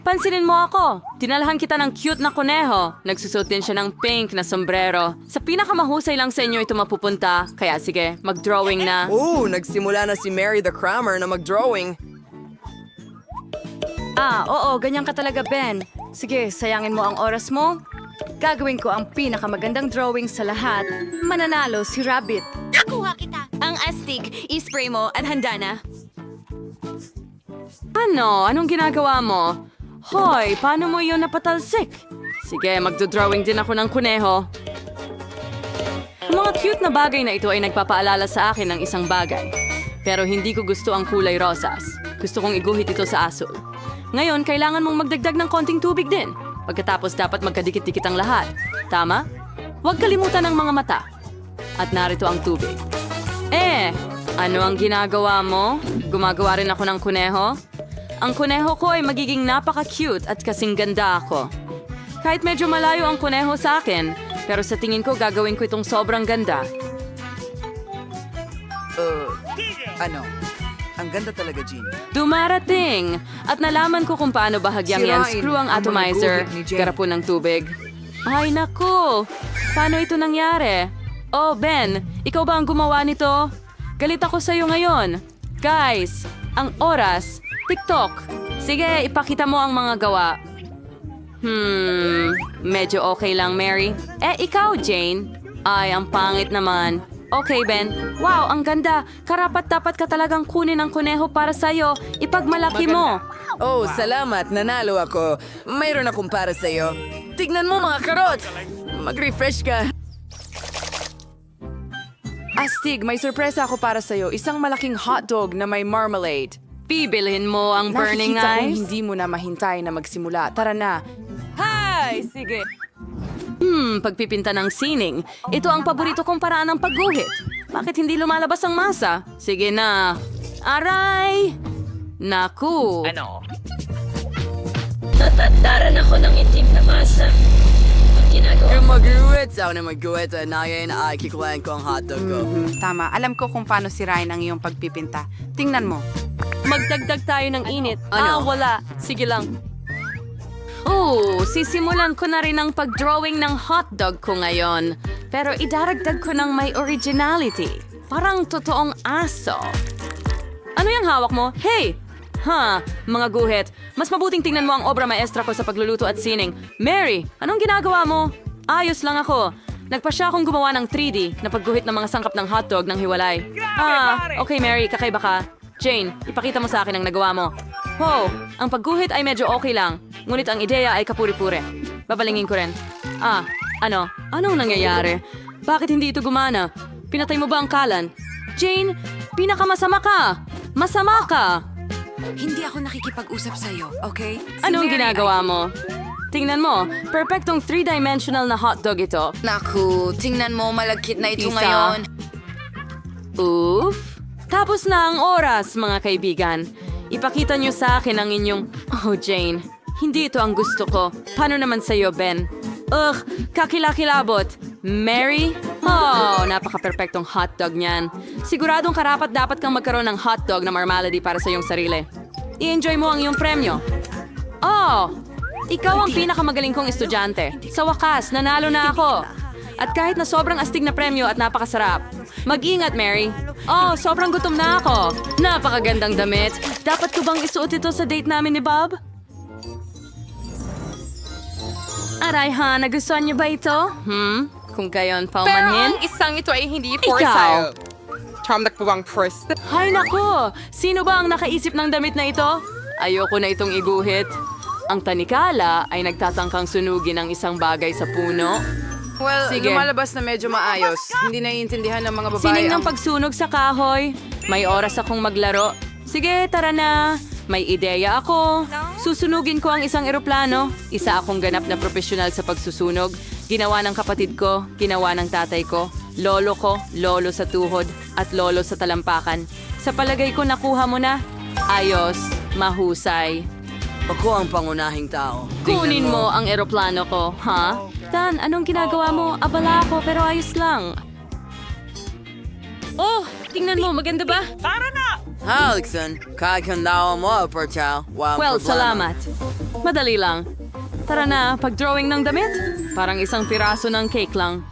Pansinin mo ako. Dinalahan kita ng cute na kuneho. Nagsusot din siya ng pink na sombrero. Sa pinakamahusay lang sa inyo ito mapupunta. Kaya sige, mag-drawing na. Nagsimula na si Mary the Crammer na mag-drawing. Oo, ganyan ka talaga, Ben. Sige, sayangin mo ang oras mo. Gagawin ko ang pinakamagandang drawing sa lahat. Mananalo si Rabbit. Nakuha kita. Ang astig, ispray mo at handa na. Ano? Anong ginagawa mo? Hoy, paano mo yun napatalsik? Sige, magdodrawing din ako ng kuneho. Ang mga cute na bagay na ito ay nagpapaalala sa akin ng isang bagay. Pero hindi ko gusto ang kulay rosas. Gusto kong iguhit ito sa asul. Ngayon, kailangan mong magdagdag ng konting tubig din. Pagkatapos dapat magkadikit-dikit ang lahat. Tama? Huwag kalimutan ang mga mata. At narito ang tubig. Ano ang ginagawa mo? Gumagawa rin ako ng kuneho? Ang kuneho ko ay magiging napaka-cute at kasing ganda ako. Kahit medyo malayo ang kuneho sa akin, pero sa tingin ko gagawin ko itong sobrang ganda. Ang ganda talaga, Jean. Dumarating! At nalaman ko kung paano bahagyang yan Sirain screw ang ang mga atomizer, guhit ni Jane. garapon ng tubig. Ay naku! Paano ito nangyari? Oh, Ben, ikaw ba ang gumawa nito? Galit ako sa'yo ngayon. Guys, ang oras, TikTok. Sige, ipakita mo ang mga gawa. Medyo okay lang, Mary. Ikaw, Jane? Ay, ang pangit naman. Okay, Ben. Wow, ang ganda. Karapat-dapat ka talagang kunin ang kuneho para sa'yo. Ipagmalaki mo. Salamat. Nanalo ako. Mayroon akong para sa'yo. Tignan mo mga karot! Mag-refresh ka. Astig, may sorpresa ako para sa'yo. Isang malaking hotdog na may marmalade. Bibilhin mo ang burning Nakikita kong eyes. hindi mo na mahintay na magsimula. Tara na. Hi! Sige. Pagpipinta ng sining. Ito ang paborito kong paraan ng pagguhit. Bakit hindi lumalabas ang masa? Sige na. Aray! Naku! Natataran ako ng itim na masa. Ang ginagawa Kung mag-uwit, ako na mag-uwit. Ngayon ay kikuhain ko ang hotdog ko. Tama, alam ko kung paano sirain ang iyong pagpipinta. Tingnan mo. Magdagdag tayo ng init. Ano? Wala. Sige lang. Sisimulan ko na rin ang pag-drawing ng hotdog ko ngayon. Pero idaragdag ko ng may originality. Parang totoong aso. Ano yung hawak mo? Hey! Mga guhit. Mas mabuting tingnan mo ang obra maestra ko sa pagluluto at sining. Mary, anong ginagawa mo? Ayos lang ako. Nagpasya akong gumawa ng 3D na pagguhit ng mga sangkap ng hotdog ng hiwalay. Okay Mary, kakaiba ka. Jane, ipakita mo sa akin ang nagawa mo. Ang pagguhit ay medyo okay lang. Ngunit ang ideya ay kapuri-pure. Babalingin ko rin. Anong nangyayari? Bakit hindi ito gumana? Pinatay mo ba ang kalan? Jane, pinakamasama ka! Masama ka! Hindi ako nakikipag-usap sa'yo, okay? Anong ginagawa mo? Tingnan mo, perfectong 3-dimensional na hotdog ito. Naku, tingnan mo, malagkit na ito Isa. ngayon. Oof! Tapos na ang oras, mga kaibigan. Ipakita niyo sa akin ang inyong... Oh, Jane, hindi ito ang gusto ko. Paano naman sa'yo, Ben? Kakilakilabot. Mary? Napaka-perfectong hotdog niyan. Siguradong karapat-dapat kang magkaroon ng hotdog na marmalade para sa iyong sarili. I-enjoy mo ang iyong premyo. Ikaw ang pinakamagaling kong estudyante. Sa wakas, nanalo na ako. At kahit na sobrang astig na premyo at napakasarap. Mag-ingat, Mary. Sobrang gutom na ako. Napakagandang damit. Dapat ko bang isuot ito sa date namin ni Bob? Aray nagustuhan niyo ba ito? Kung gayon, paumanhin? Isang ito ay hindi for Ikaw. sale. Charmed po bang first? Hay nako! Sino ba ang nakaisip ng damit na ito? Ayoko na itong iguhit. Ang tanikala ay nagtatangkang sunugin ang isang bagay sa puno. Well, Sige. lumalabas na medyo maayos. Hindi naiintindihan ng mga babae Sining ng ang... pagsunog sa kahoy. May oras akong maglaro. Sige, tara na. May ideya ako. Susunugin ko ang isang eroplano. Isa akong ganap na profesional sa pagsusunog. Ginawa ng kapatid ko, ginawa ng tatay ko. Lolo ko, lolo sa tuhod, at lolo sa talampakan. Sa palagay ko nakuha mo na. Ayos, mahusay. Ako ang pangunahing tao. Kunin mo ang eroplano ko, ha? Dan, anong ginagawa mo? Abala ako, pero ayos lang. Tingnan mo, maganda ba? Tara na! Alexon, kakandao mo, Portal. Well, salamat. Madali lang. Tara na, pag-drawing ng damit. Parang isang piraso ng cake lang.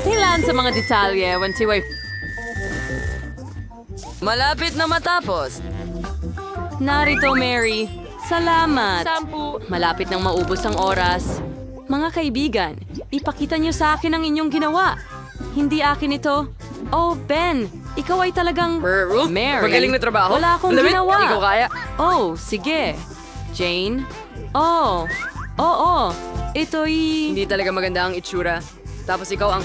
Ilan sa mga detalye, wantiway. Malapit na matapos. Narito, Mary. Salamat. Malapit nang maubos ang oras. Mga kaibigan, ipakita niyo sa akin ang inyong ginawa. Hindi akin ito. Oh, Ben, ikaw ay talagang... Mary, magaling na trabaho. wala akong Lamit, ginawa. hindi ko kaya. Oh, sige. Jane? Oh, oo. Ito'y... Hindi talaga maganda ang itsura. Tapos ikaw ang...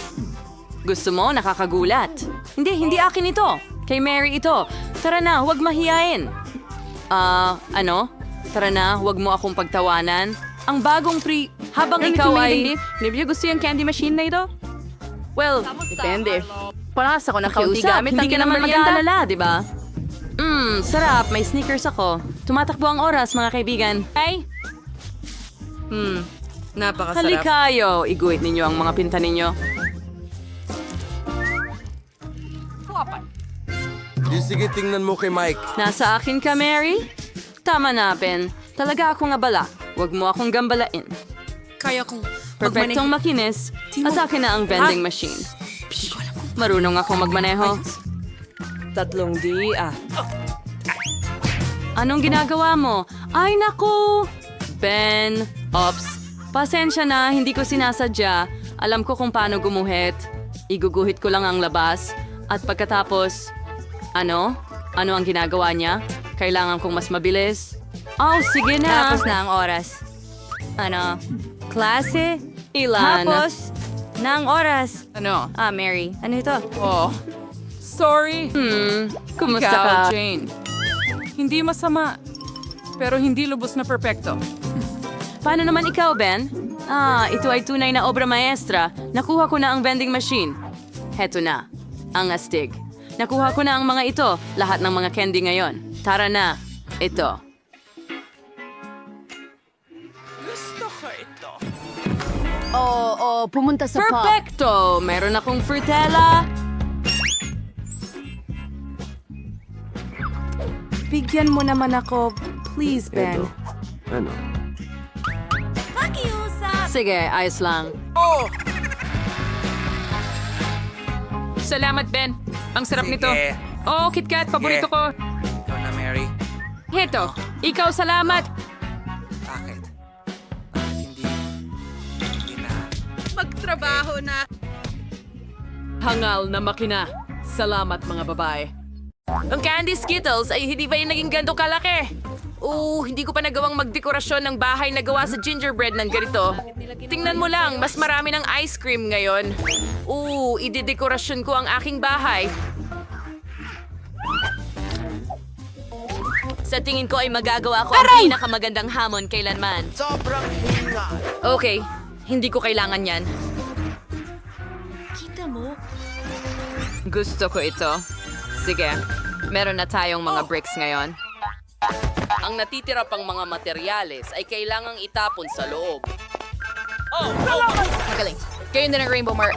Gusto mo? Nakakagulat. Hindi akin ito. Kay Mary ito. Tara na, huwag mahiyain. Ano? Tara na, huwag mo akong pagtawanan. Ang bagong habang ikaw ay... Hindi gusto yung candy machine na ito? Well, depende. Paras ako ng kaunti gamit hindi ka naman mag-aalala, di ba? Sarap. May sneakers ako. Tumatakbo ang oras, mga kaibigan. Ay, Napakasarap. halikayo. Iguhit ninyo ang mga pinta ninyo. Sige, tingnan mo kay Mike. Nasa akin ka, Mary? Tama na, Ben. Talaga akong abala. Huwag mo akong gambalain. Kaya kong Perfectong makinis. At akin na ang vending machine. Marunong akong magmaneho. 3D. Anong ginagawa mo? Ay, naku! Ben, ops. Pasensya na, hindi ko sinasadya. Alam ko kung paano gumuhit. Iguguhit ko lang ang labas. At pagkatapos, ano? Ano ang ginagawa niya? Kailangan kong mas mabilis. Oh, sige na. Tapos na ang oras. Ano? Klase? Ilan? Tapos na ang oras. Ano? Mary. Ano ito? Oh. Sorry. Kumusta Ikaw, ka? Jane. Hindi masama. Pero hindi lubos na perpekto. Paano naman ikaw, Ben? Ito ay tunay na obra maestra. Nakuha ko na ang vending machine. Heto na. Ang astig. Nakuha ko na ang mga ito. Lahat ng mga candy ngayon. Tara na. Ito. Pumunta sa Perfecto! Meron akong frutella. Bigyan mo naman ako, please, Ben. Ano? Sige, ayos lang. Salamat, Ben. Ang sarap Sige. nito. Oh, KitKat, paborito ko. Ikaw na, Mary. Heto, ikaw salamat. Bakit? Bakit hindi na... Magtrabaho na. Hangal na makina. Salamat, mga babae. Ang candy Skittles ay hindi ba yung naging ganito kalaki? Hindi ko pa nagawang magdekorasyon ng bahay na gawa sa gingerbread ng ganito. Tingnan mo lang, mas marami ng ice cream ngayon. Idedekorasyon ko ang aking bahay. Sa tingin ko ay magagawa ko ang pinakamagandang hamon kailanman. Sobrang hingal. Okay, hindi ko kailangan yan. Gusto ko ito. Sige, meron na tayong mga bricks ngayon. Ang natitira pang mga materyales ay kailangang itapon sa loob. Magaling. Kayo din ang Rainbow Mar...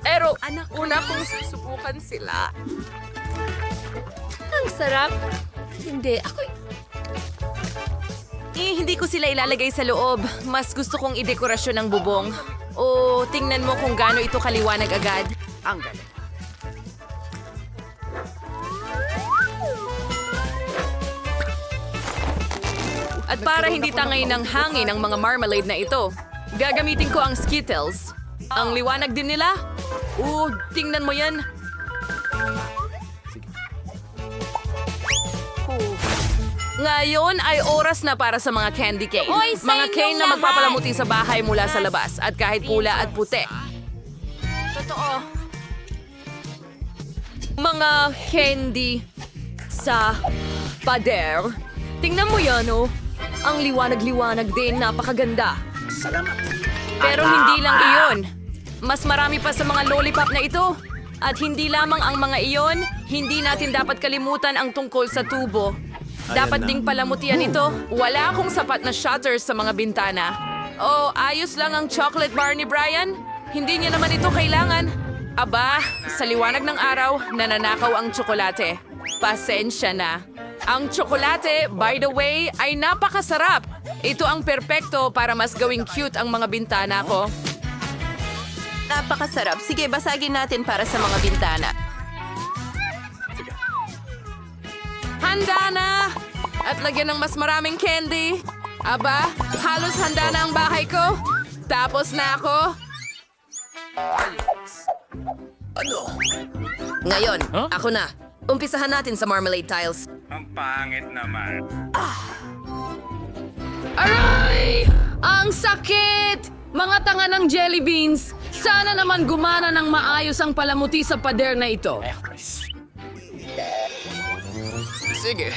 Pero, una kong susubukan sila. Ang sarap. Hindi, ako... Hindi ko sila ilalagay sa loob. Mas gusto kong idekorasyon ng bubong. Tingnan mo kung gaano ito kaliwanag agad. Ang galing. At para hindi tangay ng hangin ang mga marmalade na ito, gagamitin ko ang Skittles. Ang liwanag din nila. Tingnan mo yan. Ngayon ay oras na para sa mga candy cane. Hoy, sa Mga inyong cane na lahat! magpapalamuti sa bahay mula sa labas at kahit pula at puti. Totoo. Mga candy sa pader. Tingnan mo yan, oh. Ang liwanag-liwanag din, napakaganda. Pero hindi lang iyon. Mas marami pa sa mga lollipop na ito. At hindi lamang ang mga iyon, hindi natin dapat kalimutan ang tungkol sa tubo. Dapat ding palamutian ito. Wala akong sapat na shutters sa mga bintana. Ayos lang ang chocolate bar ni Brian. Hindi niya naman ito kailangan. Aba, sa liwanag ng araw, nananakaw ang tsokolate. Pasensya na. Ang tsokolate, by the way, ay napakasarap. Ito ang perpekto para mas gawing cute ang mga bintana ko. Napakasarap. Sige, basagin natin para sa mga bintana. Handa na! At lagyan ng mas maraming candy. Aba, halos handa na ang bahay ko. Tapos na ako. Ngayon, ako na. Umpisahan natin sa marmalade tiles. Aray! Ang sakit! Mga tanga ng jelly beans! Sana naman gumana ng maayos ang palamuti sa pader na ito. Sige,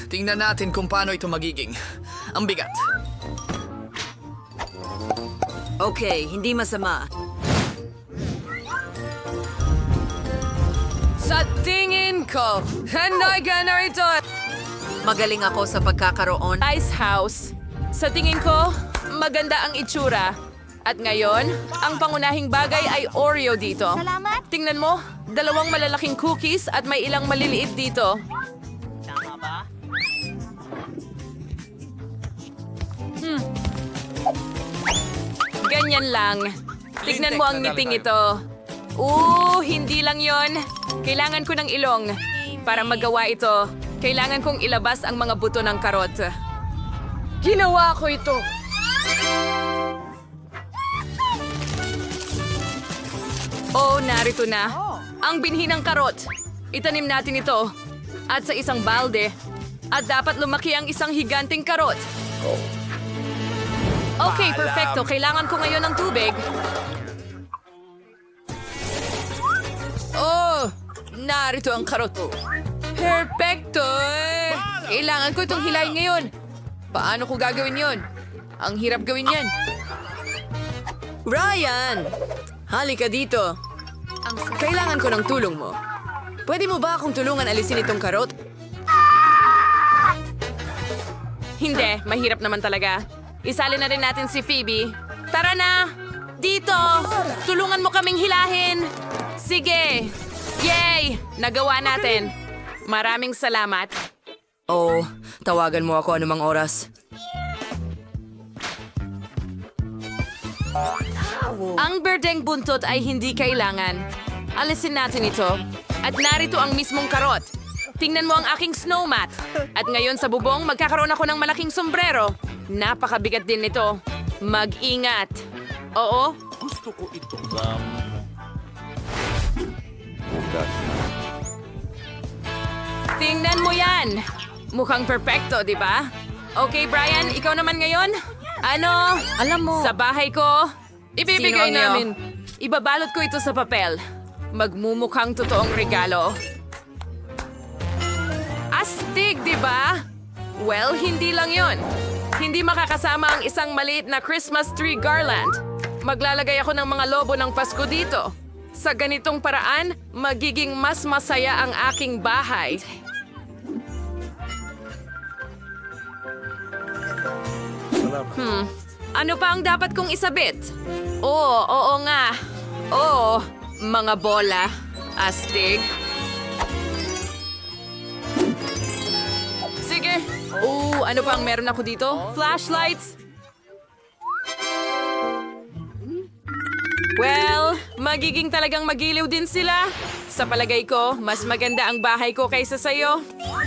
tingnan natin kung paano ito magiging. Ang bigat. Okay, hindi masama. Sa tingin ko, hanay ka na ito. Magaling ako sa pagkakaroon. Ice house. Sa tingin ko, maganda ang itsura. At ngayon, ang pangunahing bagay ay Oreo dito. Salamat. Tingnan mo, 2 malalaking cookies at may ilang maliliit dito. Ganyan lang. Tignan mo ang ngiting ito. Hindi lang yon. Kailangan ko ng ilong. Para magawa ito, kailangan kong ilabas ang mga buto ng karot. Ginawa ko ito! Narito na. Ang binhi ng karot. Itanim natin ito. At sa isang balde. At dapat lumaki ang isang higanting karot. Okay, perfecto. Kailangan ko ngayon ng tubig. Narito ang karot. Perfecto! Kailangan ko itong hilahin ngayon. Paano ko gagawin yon? Ang hirap gawin yan. Ryan! Halika dito. Kailangan ko ng tulong mo. Pwede mo ba akong tulungan alisin itong karot? Hindi, mahirap naman talaga. Isali na rin natin si Phoebe. Tara na! Dito! Tulungan mo kaming hilahin! Sige! Yay! Nagawa natin. Maraming salamat. Tawagan mo ako anumang oras. Ang berdeng buntot ay hindi kailangan. Alisin natin ito. At narito ang mismong karot. Tingnan mo ang aking snow mat. At ngayon sa bubong, magkakaroon ako ng malaking sombrero. Napakabigat din nito. Mag-ingat. Oo? Tingnan mo yan. Mukhang perfecto, di ba? Okay, Brian, ikaw naman ngayon? Ano? Alam mo, Sa bahay ko, ibibigay Sino ang namin. Ibabalot ko ito sa papel. Magmumukhang totoong regalo. Astig, di ba? Well, hindi lang yon. Hindi makakasama ang isang maliit na Christmas tree garland. Maglalagay ako ng mga lobo ng Pasko dito. Sa ganitong paraan, magiging mas masaya ang aking bahay. Ano pa ang dapat kong isabit? Oo nga. Mga bola. Astig. Sige. Ano pa ang meron ako dito? Flashlights. Well, magiging talagang magiliw din sila. Sa palagay ko, mas maganda ang bahay ko kaysa sa'yo.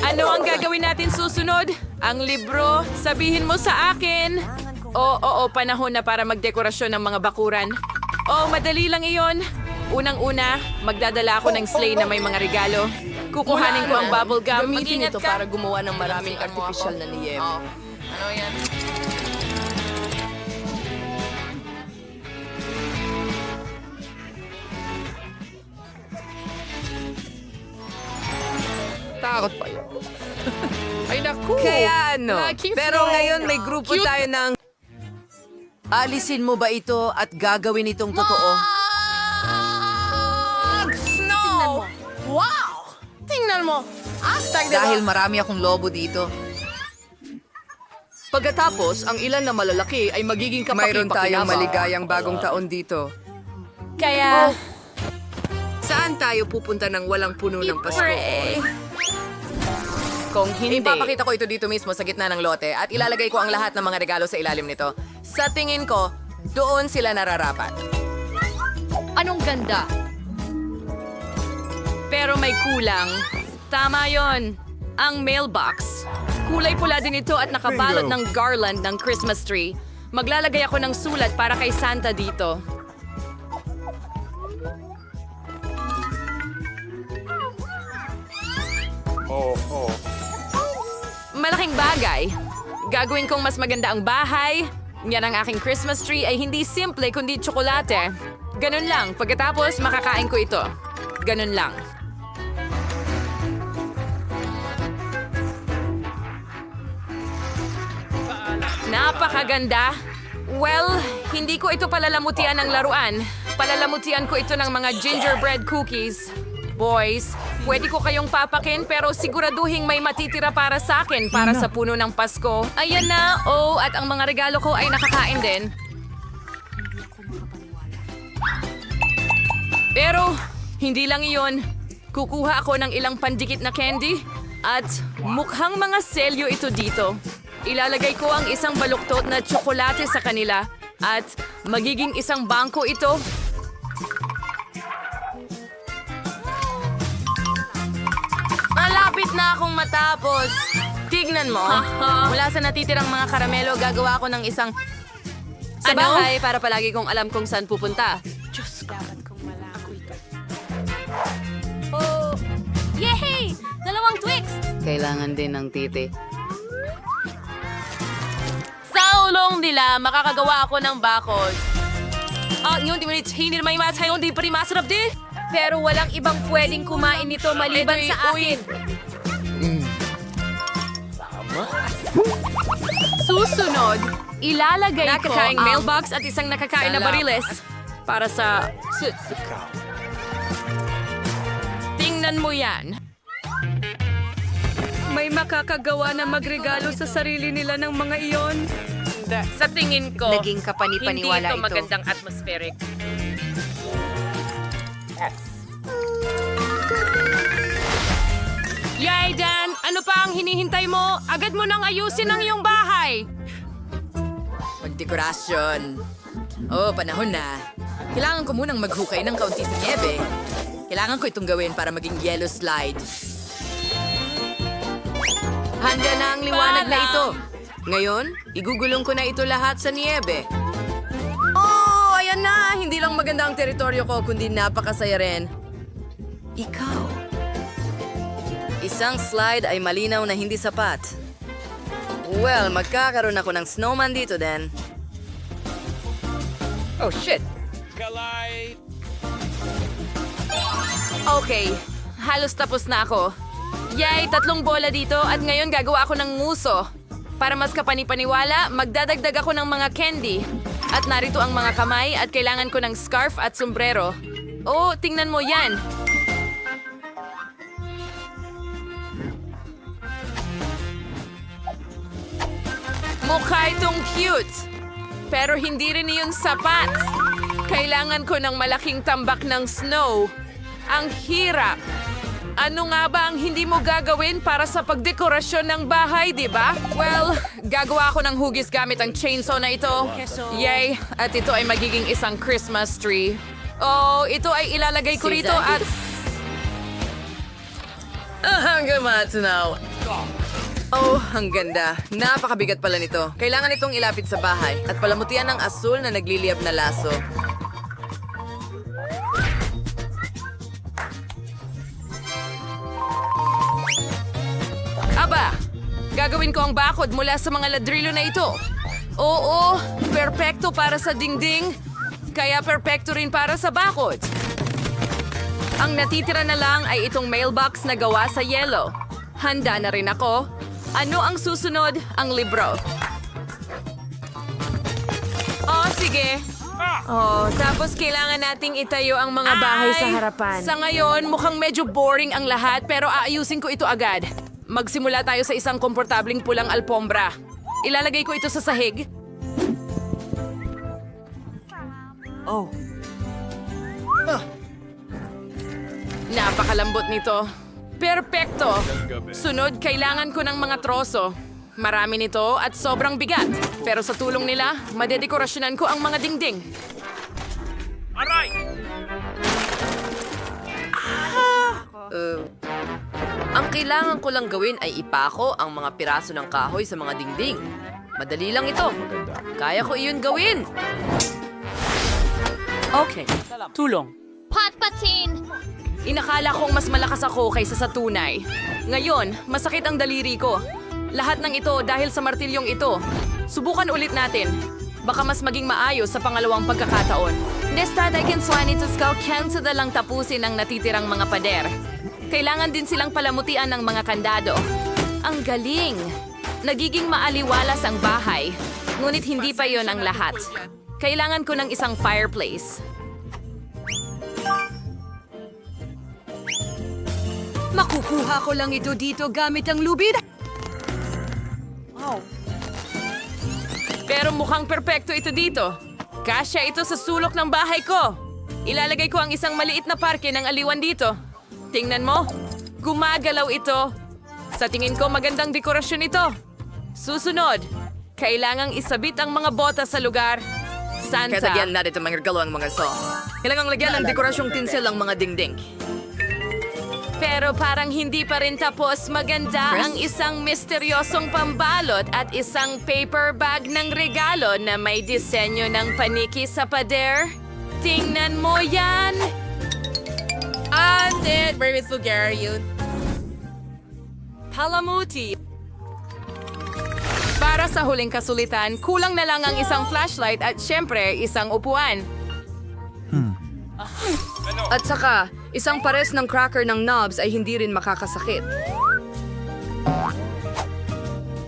Ano ang gagawin natin susunod? Ang libro, sabihin mo sa akin. Oo, panahon na para magdekorasyon ng mga bakuran. Madali lang iyon. Unang-una, magdadala ako ng sleigh na may mga regalo. Kukuhanin ko ang bubble gum. gamitin Mag-ingat ito ka. para gumawa ng maraming artificial na niyebe. Ano yan? Takot pa yun. Ay naku! Kaya ano? Laking Pero snow. ngayon may grupo tayo ng... Alisin mo ba ito at gagawin itong totoo? Snow! Wow! Tingnan mo! Dahil marami akong lobo dito. Pagkatapos, ang ilan na malalaki ay magiging Mayroon tayong kapaki-pakinabang. maligayang bagong taon dito. Kaya, Saan tayo pupunta ng walang puno ng Pasko? Kung hindi, Ipapakita ko ito dito mismo sa gitna ng lote at ilalagay ko ang lahat ng mga regalo sa ilalim nito. Sa tingin ko, doon sila nararapat. Anong ganda? pero may kulang. Tama yon. Ang mailbox. Kulay pula din ito at nakabalot ng garland ng Christmas tree. Maglalagay ako ng sulat para kay Santa dito. Malaking bagay. Gagawin kong mas maganda ang bahay. Yan ang aking Christmas tree ay hindi simple kundi tsokolate. Ganun lang. Pagkatapos, makakain ko ito. Ganun lang. Napakaganda. Well, hindi ko ito palalamutian ng laruan. Palalamutian ko ito ng mga gingerbread cookies. Boys, pwede ko kayong papakin pero siguraduhin may matitira para sa akin para sa puno ng Pasko. Ayan na, oh, at ang mga regalo ko ay nakakain din. Pero, hindi lang iyon. Kukuha ako ng ilang pandikit na candy at mukhang mga selyo ito dito. Ilalagay ko ang isang baluktot na tsokolate sa kanila at magiging isang bangko ito. Malapit na akong matapos. Tignan mo. Mula sa natitirang mga karamelo, gagawa ako ng isang sa bahay para palagi kong alam kung saan pupunta. Diyos ko. Oh, yehey! Dalawang Twix! Kailangan din ng titi. Sa ulong nila, makakagawa ako ng bakod. Yun, di mo hindi naman yung matay, hindi pa rin masarap di. Pero walang ibang pwedeng kumain nito maliban sa akin. Susunod, ilalagay ko Nakakaing ang mailbox at isang nakakain na bariles. para sa... Tingnan mo yan. May makakagawa na magregalo sa sarili nila ng mga iyon. Sa tingin ko, Naging kapani-paniwala hindi ito ito. magandang atmospheric. Yay, Dan! Ano pa ang hinihintay mo? Agad mo nang ayusin ang iyong bahay! Magdekorasyon. Oh, panahon na. Kailangan ko munang maghukay ng kaunti sa niebe. Kailangan ko itong gawin para maging yellow slide. Handa na ang liwanag na ito. Ngayon, igugulong ko na ito lahat sa niebe. Oh, ayan na! Hindi lang maganda ang teritoryo ko, kundi napakasaya rin. Ikaw. Isang slide ay malinaw na hindi sapat. Well, magkakaroon ako ng snowman dito din. Oh, shit. Okay, halos tapos na ako. Yay, 3 bola dito at ngayon gagawa ako ng nguso. Para mas kapani-paniwala, magdadagdag ako ng mga candy. At narito ang mga kamay at kailangan ko ng scarf at sombrero. Oh, tingnan mo yan. Mukha itong cute. Pero hindi rin iyon sapat. Kailangan ko ng malaking tambak ng snow. Ang hirap. Ano nga ba ang hindi mo gagawin para sa pagdekorasyon ng bahay, di ba? Well, gagawa ako ng hugis gamit ang chainsaw na ito. Yay! At ito ay magiging isang Christmas tree. Oh, ito ay ilalagay ko rito at... Hanggang matsunaw. Oh, ang ganda. Napakabigat pala nito. Kailangan itong ilapit sa bahay at palamutian ng asul na nagliliyab na laso. Aba, gagawin ko ang bakod mula sa mga ladrillo na ito. Oo, perpekto para sa dingding, kaya perpekto rin para sa bakod. Ang natitira na lang ay itong mailbox na gawa sa yelo. Handa na rin ako. Ano ang susunod? Ang libro. Oh, sige. Oh, tapos kailangan nating itayo ang mga bahay sa harapan. Sa ngayon, mukhang medyo boring ang lahat pero aayusin ko ito agad. Magsimula tayo sa isang komportabling pulang alpombra. Ilalagay ko ito sa sahig. Napakalambot nito. Perpekto! Sunod, kailangan ko ng mga troso. Marami nito at sobrang bigat. Pero sa tulong nila, madedekorasyonan ko ang mga dingding. Ang kailangan ko lang gawin ay ipako ang mga piraso ng kahoy sa mga dingding. Madali lang ito. Kaya ko iyon gawin. Okay, tulong. Patpatin! Inakala kong mas malakas ako kaysa sa tunay. Ngayon, masakit ang daliri ko. Lahat ng ito dahil sa martilyong ito. Subukan ulit natin. Baka mas maging maayos sa pangalawang pagkakataon. Destadakin swanito skaw kensa na lang tapusin ang natitirang mga pader. Kailangan din silang palamutian ng mga kandado. Ang galing! Nagiging maaliwalas ang bahay. Ngunit hindi pa yon ang lahat. Kailangan ko ng isang fireplace. Makukuha ko lang ito dito gamit ang lubid. Pero mukhang perpekto ito dito. Kasya ito sa sulok ng bahay ko. Ilalagay ko ang isang maliit na parke ng aliwan dito. Tingnan mo, gumagalaw ito. Sa tingin ko magandang dekorasyon ito. Susunod, kailangang isabit ang mga botas sa lugar. Santa. Kaya lagyan natin ang mga regalo ang mga so. Kailangang lagyan ng dekorasyong tinsel ang mga dingding. Pero parang hindi pa rin tapos maganda ang isang misteryosong pambalot at isang paper bag ng regalo na may disenyo ng paniki sa pader. Tingnan mo yan! Palamuti. Para sa huling kasulitan, kulang na lang ang isang flashlight at syempre isang upuan. At saka, isang pares ng cracker ng knobs ay hindi rin makakasakit.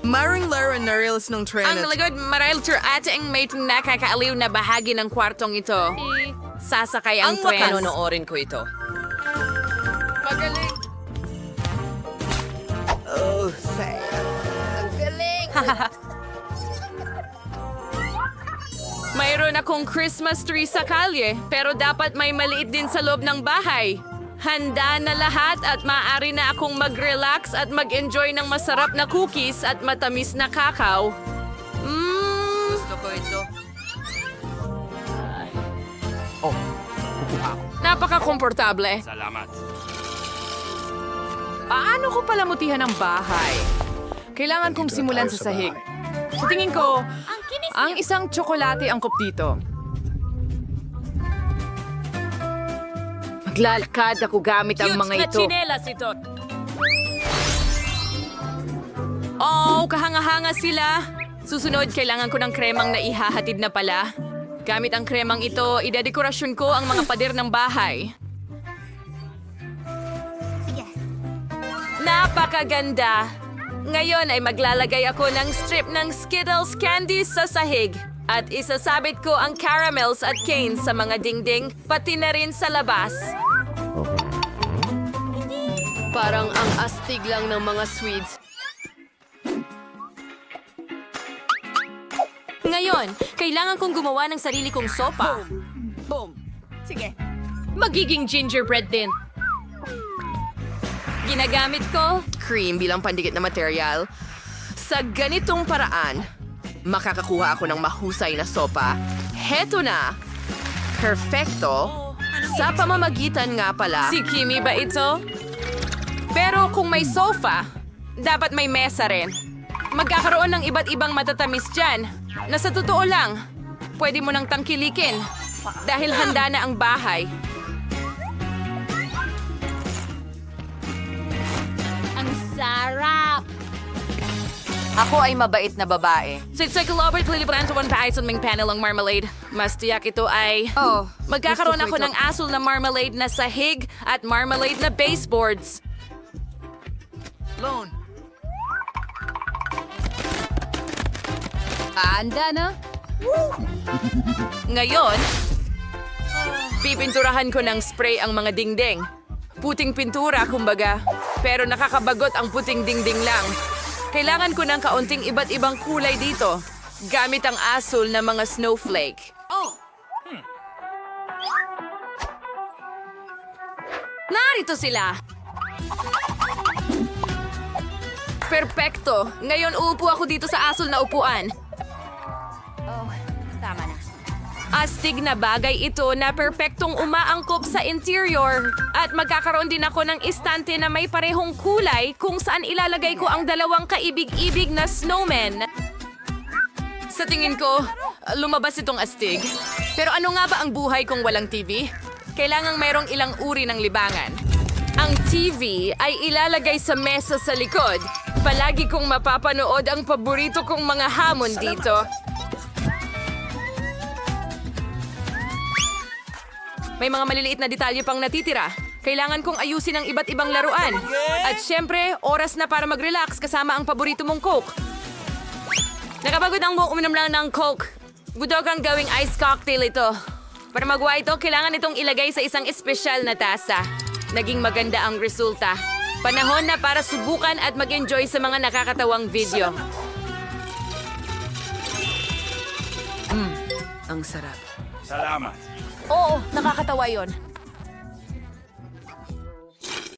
Maring Lara Narils ng Ang lagod marahil ating may nakakaaliw na bahagi ng kwartong ito. Sasakay ang tren. Panonoorin ko ito. Magaling. Oh, say. Ang galing! Mayroon akong Christmas tree sa kalye, pero dapat may maliit din sa loob ng bahay. Handa na lahat at maaari na akong mag-relax at mag-enjoy ng masarap na cookies at matamis na kakao. Gusto ko ito. Napaka-komportable. Salamat. Paano ko palamutihan ang bahay? Kailangan kong simulan sa sahig. Sa tingin ko, ang isang tsokolate angkop dito. Maglalakad ako gamit ang mga ito. Oh, kahanga-hanga sila. Susunod, kailangan ko ng kremang na ihahatid na pala. Gamit ang kremang ito, idedekorasyon ko ang mga pader ng bahay. Napakaganda! Ngayon ay maglalagay ako ng strip ng Skittles candies sa sahig. At isasabit ko ang caramels at canes sa mga dingding, pati na rin sa labas. Parang ang astig lang ng mga sweets. Ngayon, kailangan kong gumawa ng sarili kong sopa. Magiging gingerbread din. Ginagamit ko Cream bilang pandikit na material. Sa ganitong paraan, makakakuha ako ng mahusay na sopa. Heto na! Perfecto! Sa pamamagitan nga pala, si Kimi ba ito? Pero kung may sofa, dapat may mesa rin. Magkakaroon ng iba't ibang matatamis dyan na sa totoo lang, pwede mo nang tangkilikin dahil handa na ang bahay. Ang sarap! Ako ay mabait na babae. Sa Robert Lilibran sa paayos ng panel ang marmalade. Mas tiyak ito ay... Oh, magkakaroon gusto ko ako ito. ng asul na marmalade na sahig at marmalade na baseboards. Lone. Anda na? Ngayon, pipinturahan ko ng spray ang mga dingding. Puting pintura, kumbaga. Pero nakakabagot ang puting dingding lang. Kailangan ko ng kaunting iba't ibang kulay dito. Gamit ang asul na mga snowflake. Narito sila! Perpekto! Ngayon uupo ako dito sa asul na upuan. Astig na bagay ito na perpektong umaangkop sa interior. At magkakaroon din ako ng istante na may parehong kulay kung saan ilalagay ko ang dalawang kaibig-ibig na snowman. Sa tingin ko, lumabas itong astig. Pero ano nga ba ang buhay kung walang TV? Kailangang mayroong ilang uri ng libangan. Ang TV ay ilalagay sa mesa sa likod. Palagi kong mapapanood ang paborito kong mga hamon dito. May mga maliliit na detalye pang natitira. Kailangan kong ayusin ang iba't ibang laruan. At syempre, oras na para mag-relax kasama ang paborito mong Coke. Nakapagod ang buong uminom lang ng Coke. Budog ang gawing ice cocktail ito. Para magawa ito, kailangan itong ilagay sa isang espesyal na tasa. Naging maganda ang resulta. Panahon na para subukan at mag-enjoy sa mga nakakatawang video. Ang sarap. Oo, nakakatawa yon.